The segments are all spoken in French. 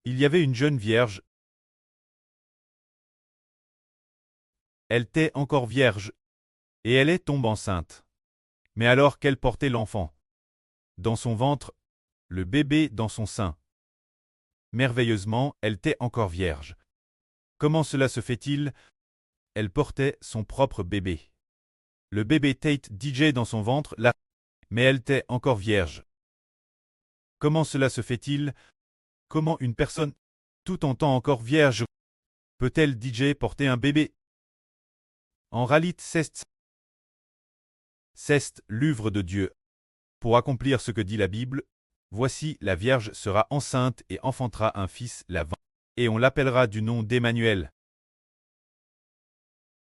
Il y avait une jeune vierge. Elle était encore vierge, et elle est tombée enceinte. Mais alors qu'elle portait l'enfant dans son ventre, le bébé dans son sein. Merveilleusement, elle était encore vierge. Comment cela se fait-il? Elle portait son propre bébé. Le bébé Tate DJ dans son ventre, là, mais elle était encore vierge. Comment cela se fait-il? Comment une personne, tout en temps encore vierge, peut-elle DJ porter un bébé? En réalité, c'est l'œuvre de Dieu. Pour accomplir ce que dit la Bible, voici la Vierge sera enceinte et enfantera un fils et on l'appellera du nom d'Emmanuel.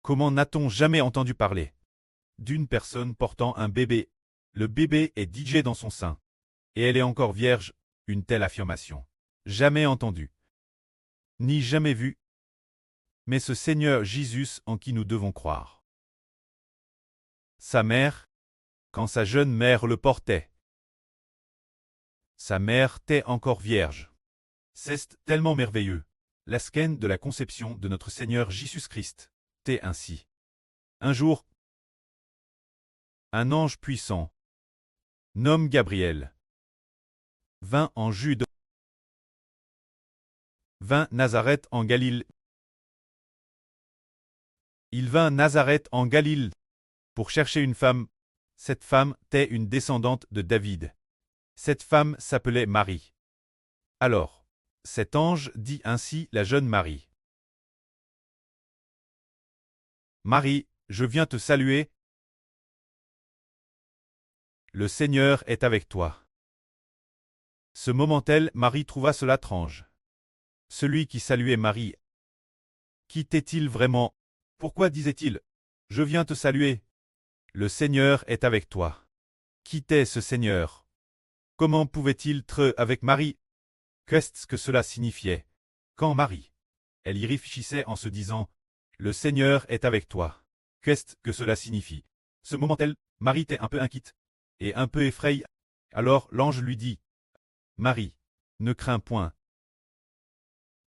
Comment n'a-t-on jamais entendu parler d'une personne portant un bébé? Le bébé est DJ dans son sein. Et elle est encore vierge, une telle affirmation. Jamais entendue. Ni jamais vue. Mais ce Seigneur Jésus en qui nous devons croire. Sa mère, quand sa jeune mère le portait. Sa mère était encore vierge. C'est tellement merveilleux. La scène de la conception de notre Seigneur Jésus-Christ. T'es ainsi. Un jour, un ange puissant, nomme Gabriel, vint en Jude, vint Nazareth en Galilée. Il vint Nazareth en Galilée pour chercher une femme. Cette femme était une descendante de David. Cette femme s'appelait Marie. Alors, cet ange dit ainsi la jeune Marie. Marie, je viens te saluer. Le Seigneur est avec toi. Ce moment-elle, Marie trouva cela étrange. Celui qui saluait Marie. Qui était-il vraiment? Pourquoi disait-il « Je viens te saluer » ? Le Seigneur est avec toi. Qui était ce Seigneur? Comment pouvait-il être avec Marie? Qu'est-ce que cela signifiait? Quand Marie, elle y réfléchissait en se disant « Le Seigneur est avec toi ». Qu'est-ce que cela signifie? Ce moment-elle, Marie était un peu inquiète et un peu effrayée. Alors l'ange lui dit « Marie, ne crains point.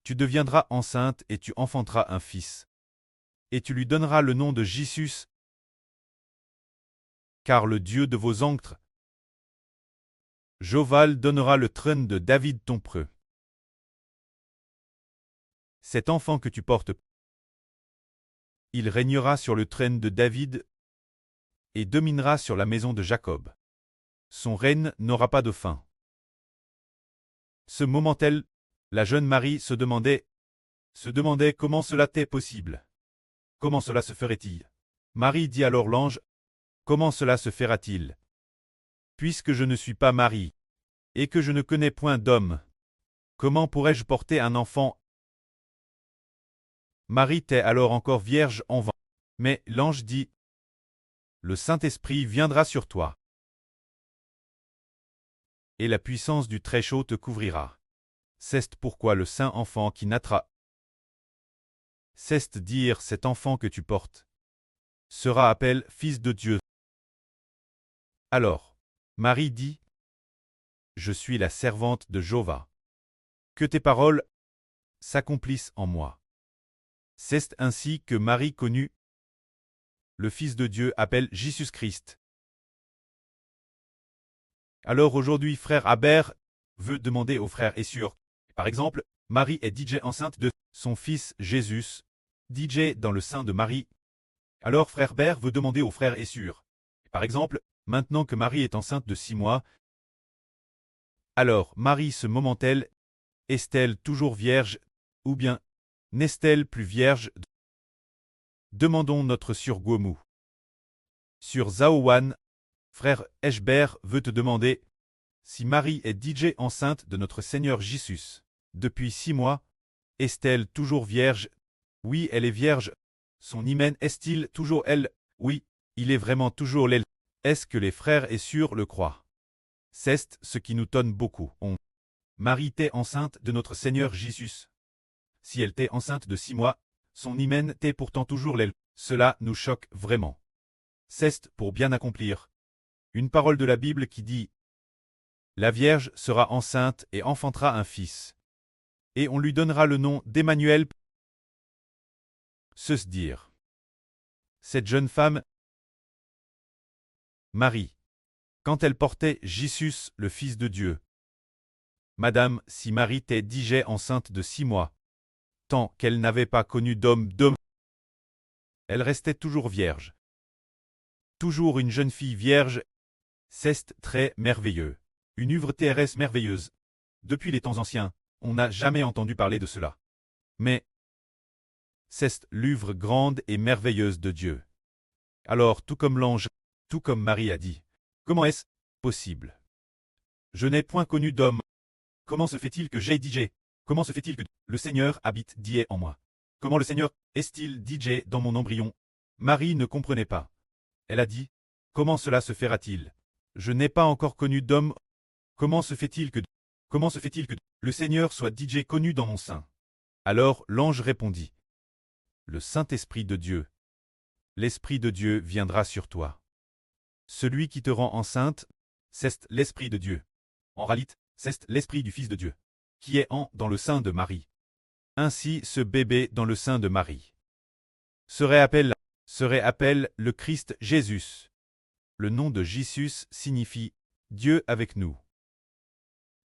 Tu deviendras enceinte et tu enfanteras un fils. Et tu lui donneras le nom de Jésus, car le Dieu de vos ancêtres, Joval, donnera le trône de David ton preux. Cet enfant que tu portes, il régnera sur le trône de David et dominera sur la maison de Jacob. Son règne n'aura pas de fin. Ce moment-elle, la jeune Marie se demandait comment cela était possible. Comment cela se ferait-il? Marie dit alors l'ange, comment cela se fera-t-il? Puisque je ne suis pas Marie, et que je ne connais point d'homme, comment pourrais-je porter un enfant? Marie était alors encore vierge en vain. Mais l'ange dit, le Saint-Esprit viendra sur toi, et la puissance du Très-Haut te couvrira. C'est pourquoi le saint enfant qui naîtra, c'est dire cet enfant que tu portes, sera appelé Fils de Dieu. Alors, Marie dit, je suis la servante de Jéhovah. Que tes paroles s'accomplissent en moi. C'est ainsi que Marie connut le Fils de Dieu appelle Jésus-Christ. Alors aujourd'hui, frère Abert veut demander aux frères et sœurs. Par exemple, Marie est DJ enceinte de son fils Jésus, DJ dans le sein de Marie. Alors frère Abert veut demander aux frères et sœurs. Par exemple, maintenant que Marie est enceinte de 6 mois, alors Marie ce moment-elle, est-elle toujours vierge, ou bien n'est-elle plus vierge? Demandons notre sur Gomou. Sur Zaowan, frère Eshber veut te demander si Marie est DJ enceinte de notre Seigneur Jésus. Depuis 6 mois, est-elle toujours vierge? Oui, elle est vierge. Son hymen est-il toujours elle? Oui, il est vraiment toujours elle. Est-ce que les frères et sœurs le croient? C'est ce qui nous tonne beaucoup. Marie était enceinte de notre Seigneur Jésus. Si elle était enceinte de 6 mois, son hymen était pourtant toujours elle. Cela nous choque vraiment. C'est pour bien accomplir une parole de la Bible qui dit « La Vierge sera enceinte et enfantera un fils. et on lui donnera le nom d'Emmanuel. Se dire. Cette jeune femme, Marie, quand elle portait Jésus, le Fils de Dieu. Madame, si Marie était déjà enceinte de 6 mois, tant qu'elle n'avait pas connu d'homme, elle restait toujours vierge. Toujours une jeune fille vierge, c'est très merveilleux. Une œuvre terrestre merveilleuse. Depuis les temps anciens, on n'a jamais entendu parler de cela. Mais c'est l'œuvre grande et merveilleuse de Dieu. Alors, tout comme l'ange, tout comme Marie a dit, comment est-ce possible? Je n'ai point connu d'homme. Comment se fait-il que j'ai DJ? Comment se fait-il que le Seigneur habite DJ en moi? Comment le Seigneur est-il DJ dans mon embryon? Marie ne comprenait pas. Elle a dit, comment cela se fera-t-il? Je n'ai pas encore connu d'homme. Comment se fait-il que le Seigneur soit DJ connu dans mon sein? Alors l'ange répondit, le Saint-Esprit de Dieu. L'Esprit de Dieu viendra sur toi. Celui qui te rend enceinte, c'est l'Esprit de Dieu. En réalité, c'est l'Esprit du Fils de Dieu, qui est dans le sein de Marie. Ainsi ce bébé dans le sein de Marie serait appelé le Christ Jésus. Le nom de Jésus signifie Dieu avec nous,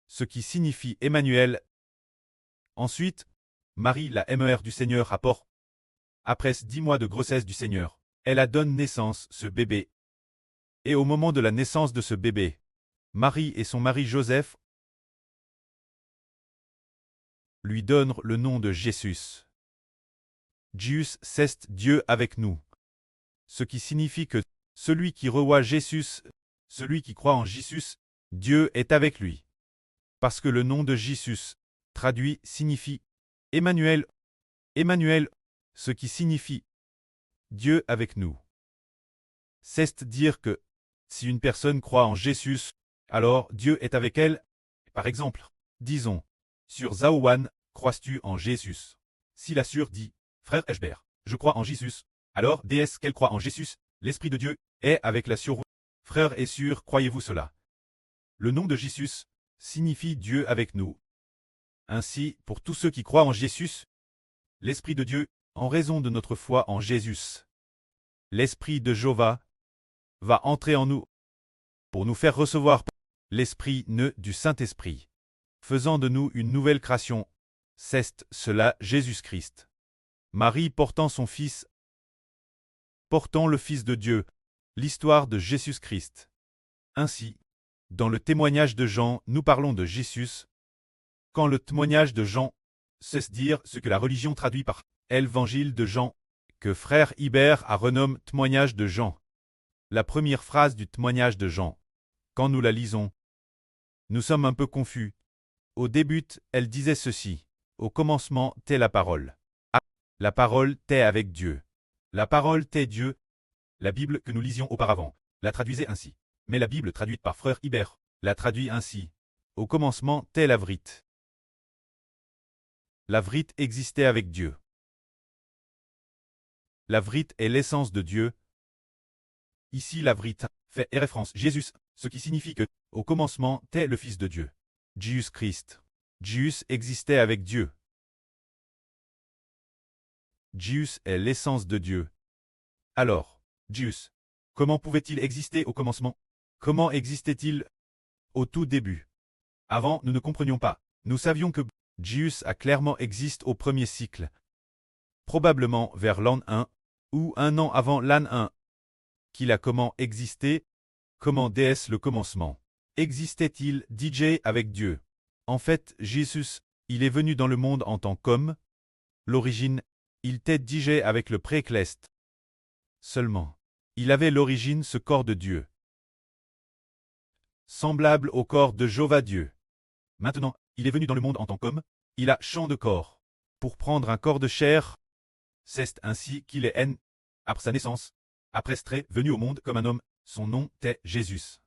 ce qui signifie Emmanuel. Ensuite, Marie, la mère du Seigneur, apporte. Après 10 mois de grossesse du Seigneur, elle a donné naissance ce bébé. Et au moment de la naissance de ce bébé, Marie et son mari Joseph lui donnent le nom de Jésus. Jésus, c'est Dieu avec nous. Ce qui signifie que celui qui revoit Jésus, celui qui croit en Jésus, Dieu est avec lui. Parce que le nom de Jésus, traduit, signifie Emmanuel, Emmanuel, ce qui signifie Dieu avec nous. C'est dire que si une personne croit en Jésus, alors Dieu est avec elle. Par exemple, disons, sur Zaowan, crois-tu en Jésus? Si la sœur dit, frèreEshbert, je crois en Jésus, alors déesse qu'elle croit en Jésus, l'Esprit de Dieu est avec la sœur. Frère et sœur, croyez-vous cela? Le nom de Jésus signifie Dieu avec nous. Ainsi, pour tous ceux qui croient en Jésus, l'Esprit de Dieu, en raison de notre foi en Jésus, l'Esprit de Jéhovah va entrer en nous pour nous faire recevoir l'Esprit du Saint-Esprit, faisant de nous une nouvelle création. C'est cela Jésus-Christ. Marie portant son Fils, portant le Fils de Dieu, l'histoire de Jésus-Christ. Ainsi, dans le témoignage de Jean, nous parlons de Jésus. Quand le témoignage de Jean, c'est dire ce que la religion traduit par Évangile de Jean, que frère Hibert a renommé témoignage de Jean. La première phrase du témoignage de Jean. Quand nous la lisons, nous sommes un peu confus. Au début, elle disait ceci. Au commencement, t'es la parole. Ah, la parole t'est avec Dieu. La parole t'est Dieu. La Bible que nous lisions auparavant la traduisait ainsi. Mais la Bible traduite par frère Hibert la traduit ainsi. Au commencement, t'es la vrite. La vrite existait avec Dieu. La vrite est l'essence de Dieu. Ici, la vrite fait référence à Jésus, ce qui signifie que, au commencement, t'es le Fils de Dieu. Jésus-Christ. Jésus existait avec Dieu. Jésus est l'essence de Dieu. Alors, Jésus, comment pouvait-il exister au commencement? Comment existait-il au tout début? Avant, nous ne comprenions pas. Nous savions que Jésus a clairement existé au premier cycle, probablement vers l'an 1, ou un an avant l'an 1. Qu'il a comment existé? Comment est-ce le commencement? Existait-il DJ avec Dieu? En fait, Jésus, il est venu dans le monde en tant qu'homme. L'origine, il était DJ avec le précleste. Seulement, il avait l'origine ce corps de Dieu, semblable au corps de Jéhovah Dieu. Maintenant, il est venu dans le monde en tant qu'homme, il a champ de corps. Pour prendre un corps de chair, c'est ainsi qu'il est après sa naissance, après être venu au monde comme un homme, son nom est Jésus.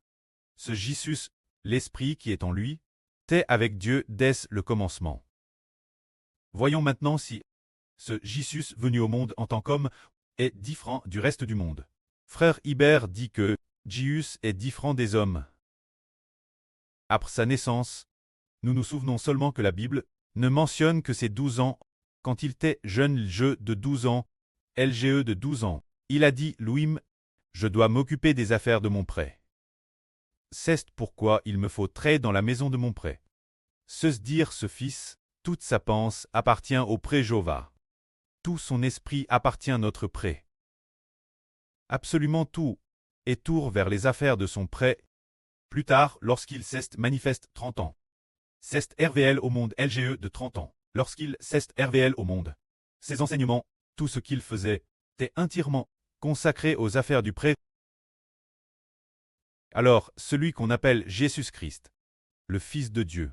Ce Jésus, l'Esprit qui est en lui, est avec Dieu dès le commencement. Voyons maintenant si ce Jésus venu au monde en tant qu'homme est différent du reste du monde. Frère Hibert dit que Jésus est différent des hommes. Après sa naissance, nous nous souvenons seulement que la Bible ne mentionne que ses 12 ans, quand il était jeune je de 12 ans, LGE de 12 ans. Il a dit Louim, je dois m'occuper des affaires de mon prêt. C'est pourquoi il me faut trait dans la maison de mon prêt. Se dire ce fils, toute sa pense appartient au pré Jova. Tout son esprit appartient à notre prêt. Absolument tout, et tourne vers les affaires de son prêt. Plus tard, lorsqu'il s'est manifeste 30 ans. S'est RVL au monde LGE de 30 ans. Lorsqu'il s'est RVL au monde. Ses enseignements, tout ce qu'il faisait, était entièrement consacré aux affaires du prêt. Alors, celui qu'on appelle Jésus-Christ, le Fils de Dieu,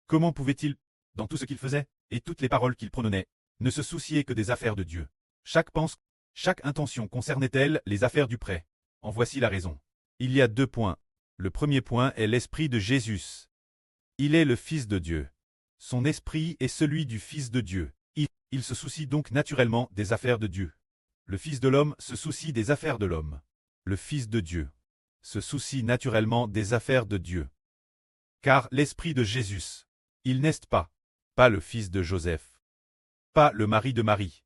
comment pouvait-il, dans tout ce qu'il faisait, et toutes les paroles qu'il prononçait, ne se soucier que des affaires de Dieu? Chaque pensée, chaque intention concernait-elle les affaires du prêt? En voici la raison. Il y a 2 points. Le premier point est l'esprit de Jésus. Il est le Fils de Dieu. Son esprit est celui du Fils de Dieu. Il se soucie donc naturellement des affaires de Dieu. Le Fils de l'homme se soucie des affaires de l'homme. Le Fils de Dieu se soucie naturellement des affaires de Dieu. Car l'esprit de Jésus, il n'est pas le fils de Joseph, pas le mari de Marie,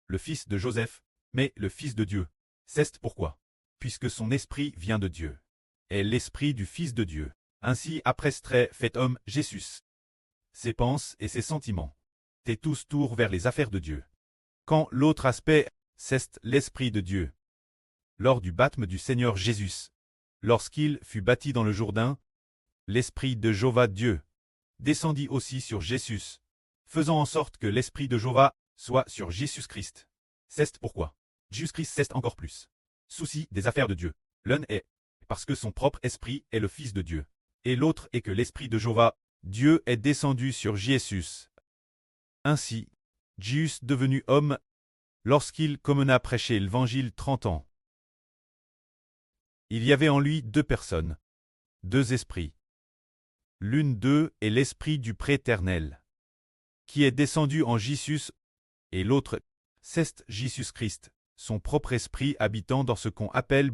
le fils de Joseph, mais le Fils de Dieu. C'est pourquoi, puisque son esprit vient de Dieu, est l'esprit du Fils de Dieu. Ainsi après trait fait homme Jésus. Ses pensées et ses sentiments étaient tous tours vers les affaires de Dieu. Quand l'autre aspect, c'est l'esprit de Dieu. Lors du baptême du Seigneur Jésus, lorsqu'il fut baptisé dans le Jourdain, l'esprit de Jéhovah Dieu descendit aussi sur Jésus, faisant en sorte que l'esprit de Jéhovah soit sur Jésus-Christ. C'est pourquoi Jésus-Christ c'est encore plus souci des affaires de Dieu. L'un est parce que son propre esprit est le Fils de Dieu, et l'autre est que l'esprit de Jéhovah Dieu est descendu sur Jésus. Ainsi, Jésus devenu homme, lorsqu'il commença à prêcher l'évangile 30 ans. Il y avait en lui 2 personnes, 2 esprits. L'une d'eux est l'esprit du Préternel, qui est descendu en Jésus, et l'autre, c'est Jésus-Christ, son propre esprit habitant dans ce qu'on appelle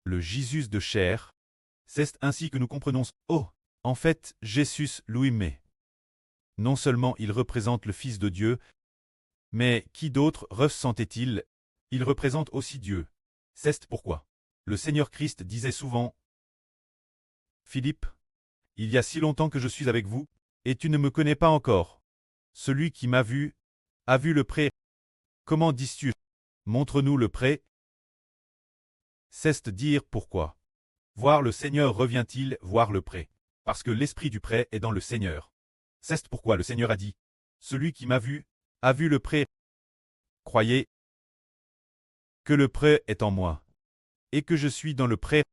le Jésus de chair. C'est ainsi que nous comprenons. Oh, en fait, Jésus lui-même. Non seulement il représente le Fils de Dieu, mais qui d'autre ressentait-il? Il représente aussi Dieu. C'est pourquoi le Seigneur Christ disait souvent, Philippe, il y a si longtemps que je suis avec vous, et tu ne me connais pas encore. Celui qui m'a vu, a vu le pré. Comment dis-tu? Montre-nous le pré. C'est dire pourquoi. Voir le Seigneur revient-il voir le pré? Parce que l'esprit du pré est dans le Seigneur. C'est pourquoi le Seigneur a dit, celui qui m'a vu, a vu le pré. Croyez que le pré est en moi, et que je suis dans le pré,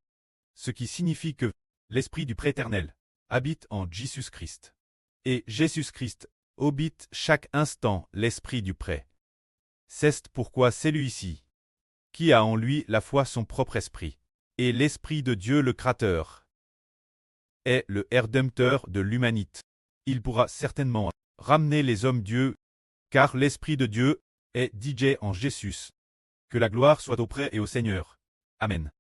ce qui signifie que l'esprit du Préternel habite en Jésus-Christ. Et Jésus-Christ habite chaque instant l'esprit du pré. C'est pourquoi celui-ci, qui a en lui la foi son propre esprit, et l'esprit de Dieu le Créateur, est le Rédempteur de l'humanité. Il pourra certainement ramener les hommes Dieu, car l'esprit de Dieu est DJ en Jésus. Que la gloire soit auprès et au Seigneur. Amen.